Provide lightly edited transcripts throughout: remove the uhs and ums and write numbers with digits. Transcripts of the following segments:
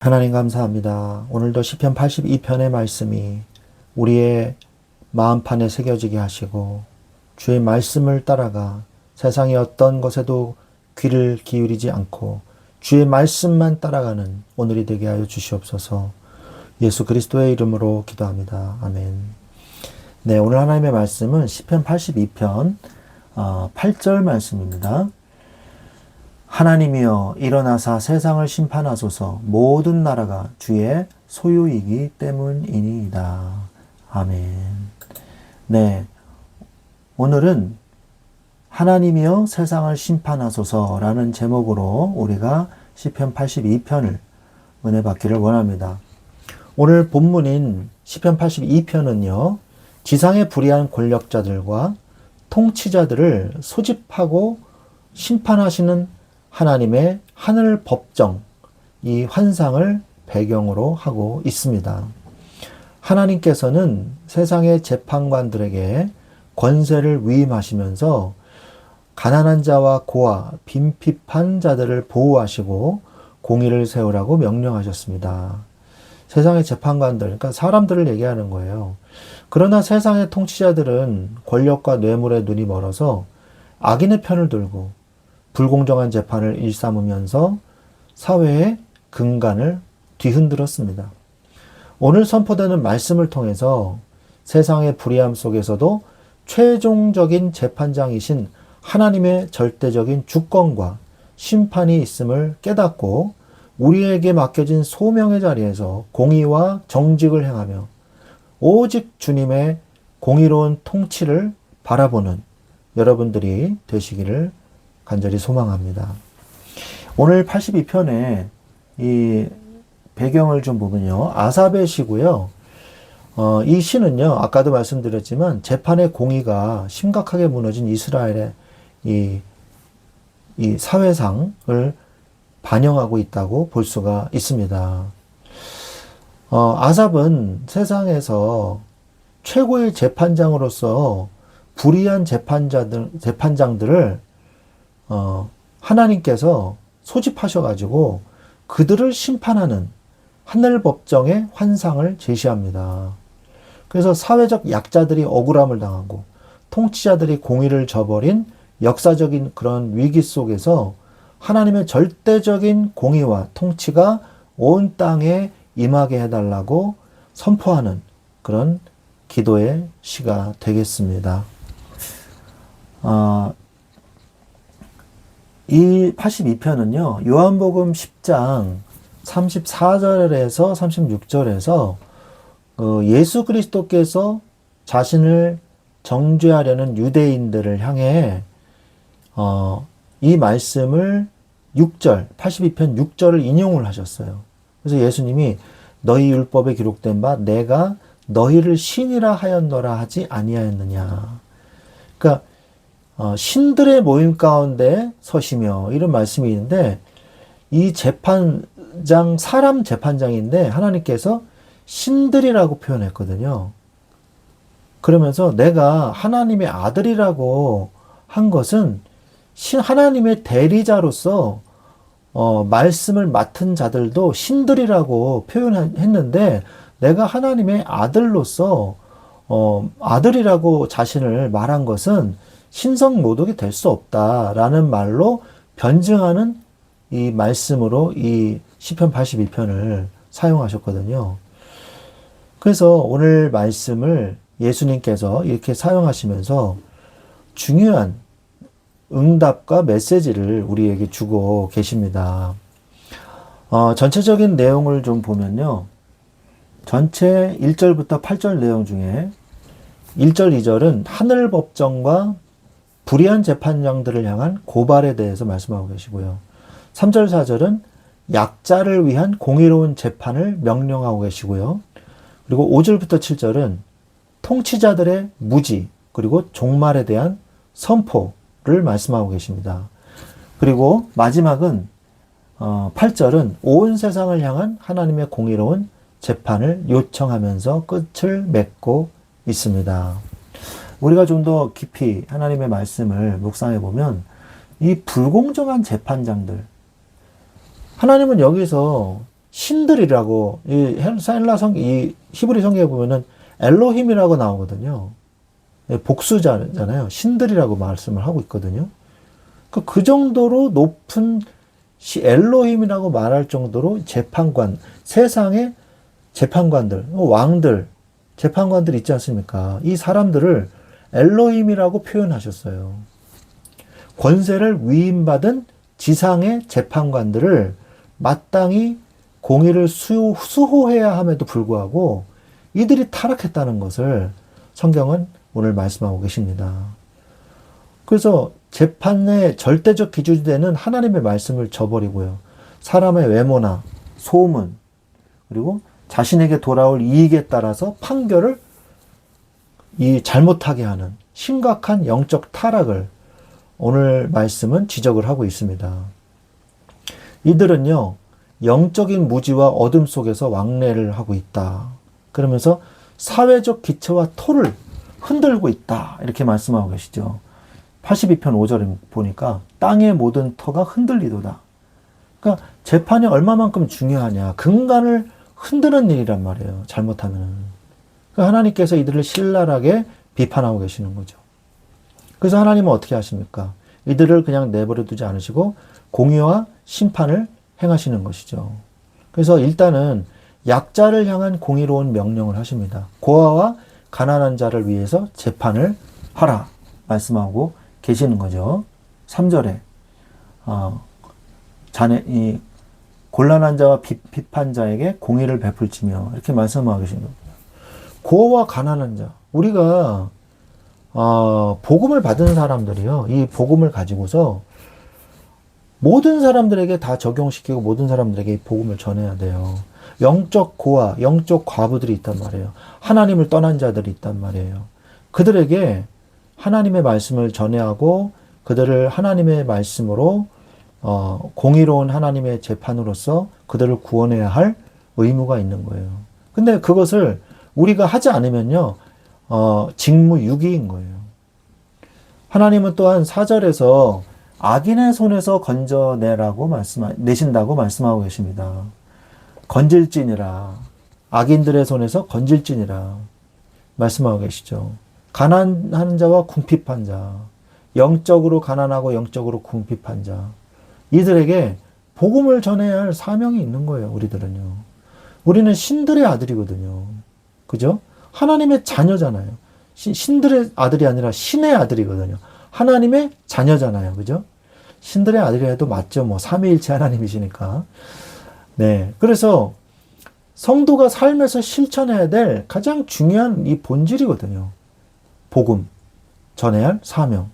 하나님 감사합니다. 오늘도 시편 82편의 말씀이 우리의 마음판에 새겨지게 하시고 주의 말씀을 따라가 세상의 어떤 것에도 귀를 기울이지 않고 주의 말씀만 따라가는 오늘이 되게 하여 주시옵소서. 예수 그리스도의 이름으로 기도합니다. 아멘. 네, 오늘 하나님의 말씀은 시편 82편 8절 말씀입니다. 하나님이여 일어나사 세상을 심판하소서. 모든 나라가 주의 소유이기 때문이니이다. 아멘. 네, 오늘은 하나님이여 세상을 심판하소서라는 제목으로 우리가 시편 82편을 은혜 받기를 원합니다. 오늘 본문인 시편 82편은요. 지상의 불의한 권력자들과 통치자들을 소집하고 심판하시는 하나님의 하늘 법정, 이 환상을 배경으로 하고 있습니다. 하나님께서는 세상의 재판관들에게 권세를 위임하시면서 가난한 자와 고아, 빈핍한 자들을 보호하시고 공의를 세우라고 명령하셨습니다. 세상의 재판관들, 그러니까 사람들을 얘기하는 거예요. 그러나 세상의 통치자들은 권력과 뇌물에 눈이 멀어서 악인의 편을 들고 불공정한 재판을 일삼으면서 사회의 근간을 뒤흔들었습니다. 오늘 선포되는 말씀을 통해서 세상의 불의함 속에서도 최종적인 재판장이신 하나님의 절대적인 주권과 심판이 있음을 깨닫고 우리에게 맡겨진 소명의 자리에서 공의와 정직을 행하며 오직 주님의 공의로운 통치를 바라보는 여러분들이 되시기를 간절히 소망합니다. 오늘 82편의 이 배경을 좀 보면요. 아삽의 시고요. 이 시는요. 아까도 말씀드렸지만 재판의 공의가 심각하게 무너진 이스라엘의 이 사회상을 반영하고 있다고 볼 수가 있습니다. 아삽은 세상에서 최고의 재판장으로서 불의한 재판장들을 하나님께서 소집하셔가지고 그들을 심판하는 하늘 법정의 환상을 제시합니다. 그래서 사회적 약자들이 억울함을 당하고 통치자들이 공의를 저버린 역사적인 그런 위기 속에서 하나님의 절대적인 공의와 통치가 온 땅에 임하게 해달라고 선포하는 그런 기도의 시가 되겠습니다. 이 82편은요, 요한복음 10장 34절에서 36절에서 예수 그리스도께서 자신을 정죄하려는 유대인들을 향해 이 말씀을 82편 6절을 인용을 하셨어요. 그래서 예수님이 너희 율법에 기록된 바 내가 너희를 신이라 하였노라 하지 아니하였느냐. 그러니까 신들의 모임 가운데 서시며 이런 말씀이 있는데 이 재판장, 사람 재판장인데 하나님께서 신들이라고 표현했거든요. 그러면서 내가 하나님의 아들이라고 한 것은 하나님의 대리자로서 말씀을 맡은 자들도 신들이라고 표현했는데 내가 하나님의 아들로서 아들이라고 자신을 말한 것은 신성 모독이 될 수 없다라는 말로 변증하는 이 말씀으로 이 시편 82편을 사용하셨거든요. 그래서 오늘 말씀을 예수님께서 이렇게 사용하시면서 중요한 응답과 메시지를 우리에게 주고 계십니다. 전체적인 내용을 좀 보면요. 전체 1절부터 8절 내용 중에 1절, 2절은 하늘 법정과 불의한 재판장들을 향한 고발에 대해서 말씀하고 계시고요. 3절, 4절은 약자를 위한 공의로운 재판을 명령하고 계시고요. 그리고 5절부터 7절은 통치자들의 무지, 그리고 종말에 대한 선포를 말씀하고 계십니다. 그리고 마지막은 8절은 온 세상을 향한 하나님의 공의로운 재판을 요청하면서 끝을 맺고 있습니다. 우리가 좀 더 깊이 하나님의 말씀을 묵상해 보면 이 불공정한 재판장들, 하나님은 여기서 신들이라고, 이 히브리 성경에 보면은 엘로힘이라고 나오거든요. 복수자잖아요. 신들이라고 말씀을 하고 있거든요. 그 정도로 높은 엘로힘이라고 말할 정도로 재판관, 세상의 재판관들, 왕들, 재판관들 있지 않습니까? 이 사람들을 엘로힘이라고 표현하셨어요. 권세를 위임받은 지상의 재판관들을 마땅히 공의를 수호해야 함에도 불구하고 이들이 타락했다는 것을 성경은 오늘 말씀하고 계십니다. 그래서 재판의 절대적 기준이 되는 하나님의 말씀을 저버리고요. 사람의 외모나 소문, 그리고 자신에게 돌아올 이익에 따라서 판결을 잘못하게 하는 심각한 영적 타락을 오늘 말씀은 지적을 하고 있습니다. 이들은요, 영적인 무지와 어둠 속에서 왕래를 하고 있다. 그러면서 사회적 기초와 토를 흔들고 있다. 이렇게 말씀하고 계시죠. 82편 5절에 보니까 땅의 모든 터가 흔들리도다. 그러니까 재판이 얼마만큼 중요하냐. 근간을 흔드는 일이란 말이에요. 잘못하면. 그러니까 하나님께서 이들을 신랄하게 비판하고 계시는 거죠. 그래서 하나님은 어떻게 하십니까? 이들을 그냥 내버려 두지 않으시고 공의와 심판을 행하시는 것이죠. 그래서 일단은 약자를 향한 공의로운 명령을 하십니다. 고아와 가난한 자를 위해서 재판을 하라 말씀하고 계시는 거죠. 3절에 곤란한 자와 비판자에게 공의를 베풀지며 이렇게 말씀하고 계신 겁니다. 고아와 가난한 자, 우리가 복음을 받은 사람들이요, 이 복음을 가지고서 모든 사람들에게 다 적용시키고 모든 사람들에게 이 복음을 전해야 돼요. 영적 고아, 영적 과부들이 있단 말이에요. 하나님을 떠난 자들이 있단 말이에요. 그들에게 하나님의 말씀을 전해하고 그들을 하나님의 말씀으로 공의로운 하나님의 재판으로서 그들을 구원해야 할 의무가 있는 거예요. 근데 그것을 우리가 하지 않으면요, 직무유기인 거예요. 하나님은 또한 4절에서 악인의 손에서 건져내라고 내신다고 말씀하고 계십니다. 건질지니라. 악인들의 손에서 건질지니라. 말씀하고 계시죠. 가난한 자와 궁핍한 자, 영적으로 가난하고 영적으로 궁핍한 자, 이들에게 복음을 전해야 할 사명이 있는 거예요. 우리들은요. 우리는 신들의 아들이거든요. 그죠? 하나님의 자녀잖아요. 신들의 아들이 아니라 신의 아들이거든요. 하나님의 자녀잖아요. 그죠? 신들의 아들이 해도 맞죠. 뭐 삼위일체 하나님이시니까. 네. 그래서 성도가 삶에서 실천해야 될 가장 중요한 이 본질이거든요. 복음, 전해야 할 사명.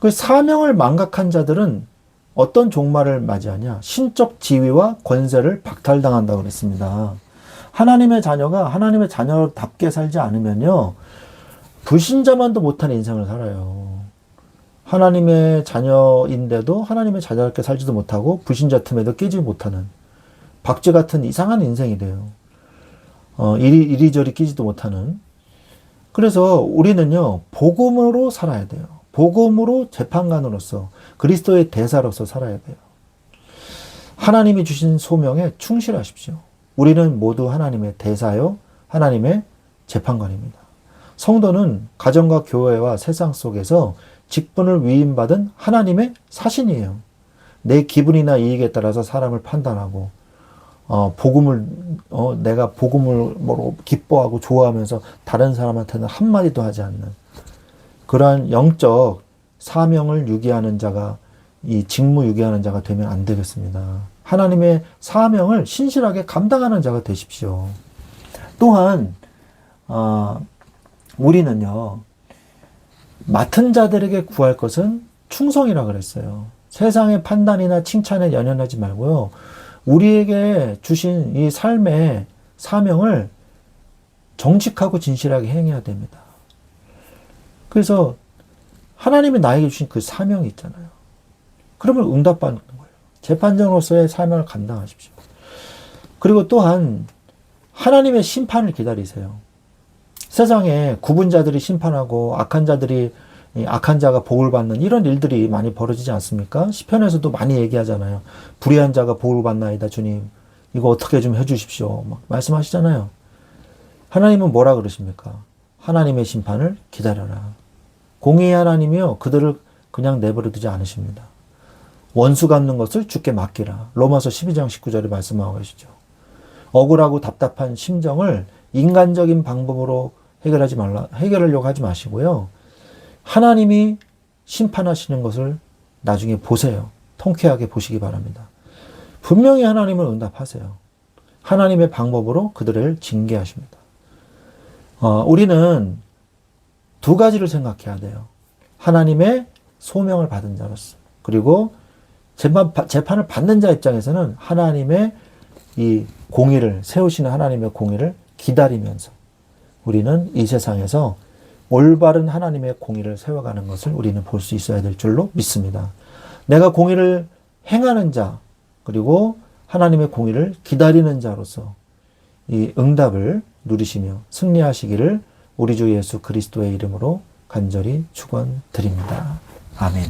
그 사명을 망각한 자들은 어떤 종말을 맞이하냐? 신적 지위와 권세를 박탈당한다고 그랬습니다. 하나님의 자녀가 하나님의 자녀답게 살지 않으면요, 불신자만도 못한 인생을 살아요. 하나님의 자녀인데도 하나님의 자녀답게 살지도 못하고 불신자 틈에도 끼지 못하는 박쥐 같은 이상한 인생이 돼요. 이리저리 끼지도 못하는. 그래서 우리는요, 복음으로 살아야 돼요. 복음으로 재판관으로서 그리스도의 대사로서 살아야 돼요. 하나님이 주신 소명에 충실하십시오. 우리는 모두 하나님의 대사요, 하나님의 재판관입니다. 성도는 가정과 교회와 세상 속에서 직분을 위임받은 하나님의 사신이에요. 내 기분이나 이익에 따라서 사람을 판단하고, 내가 복음을 기뻐하고 좋아하면서 다른 사람한테는 한마디도 하지 않는 그러한 영적 사명을 유기하는 자가, 이 직무 유기하는 자가 되면 안 되겠습니다. 하나님의 사명을 신실하게 감당하는 자가 되십시오. 또한 우리는요, 맡은 자들에게 구할 것은 충성이라 그랬어요. 세상의 판단이나 칭찬에 연연하지 말고요, 우리에게 주신 이 삶의 사명을 정직하고 진실하게 행해야 됩니다. 그래서 하나님이 나에게 주신 그 사명이 있잖아요. 그러면 응답받는 거예요. 재판장으로서의 사명을 감당하십시오. 그리고 또한 하나님의 심판을 기다리세요. 세상에 구분자들이 심판하고 악한 자가 복을 받는 이런 일들이 많이 벌어지지 않습니까? 시편에서도 많이 얘기하잖아요. 불의한 자가 복을 받나이다 주님. 이거 어떻게 좀 해주십시오. 막 말씀하시잖아요. 하나님은 뭐라 그러십니까? 하나님의 심판을 기다려라. 공의의 하나님이요, 그들을 그냥 내버려 두지 않으십니다. 원수 갚는 것을 주께 맡기라. 로마서 12장 19절에 말씀하고 계시죠. 억울하고 답답한 심정을 인간적인 방법으로 해결하려고 하지 마시고요. 하나님이 심판하시는 것을 나중에 보세요. 통쾌하게 보시기 바랍니다. 분명히 하나님은 응답하세요. 하나님의 방법으로 그들을 징계하십니다. 우리는 두 가지를 생각해야 돼요. 하나님의 소명을 받은 자로서, 그리고 재판을 받는 자 입장에서는 하나님의 이 공의를, 세우시는 하나님의 공의를 기다리면서 우리는 이 세상에서 올바른 하나님의 공의를 세워가는 것을 우리는 볼 수 있어야 될 줄로 믿습니다. 내가 공의를 행하는 자, 그리고 하나님의 공의를 기다리는 자로서 이 응답을 누리시며 승리하시기를 우리 주 예수 그리스도의 이름으로 간절히 축원드립니다. 아멘.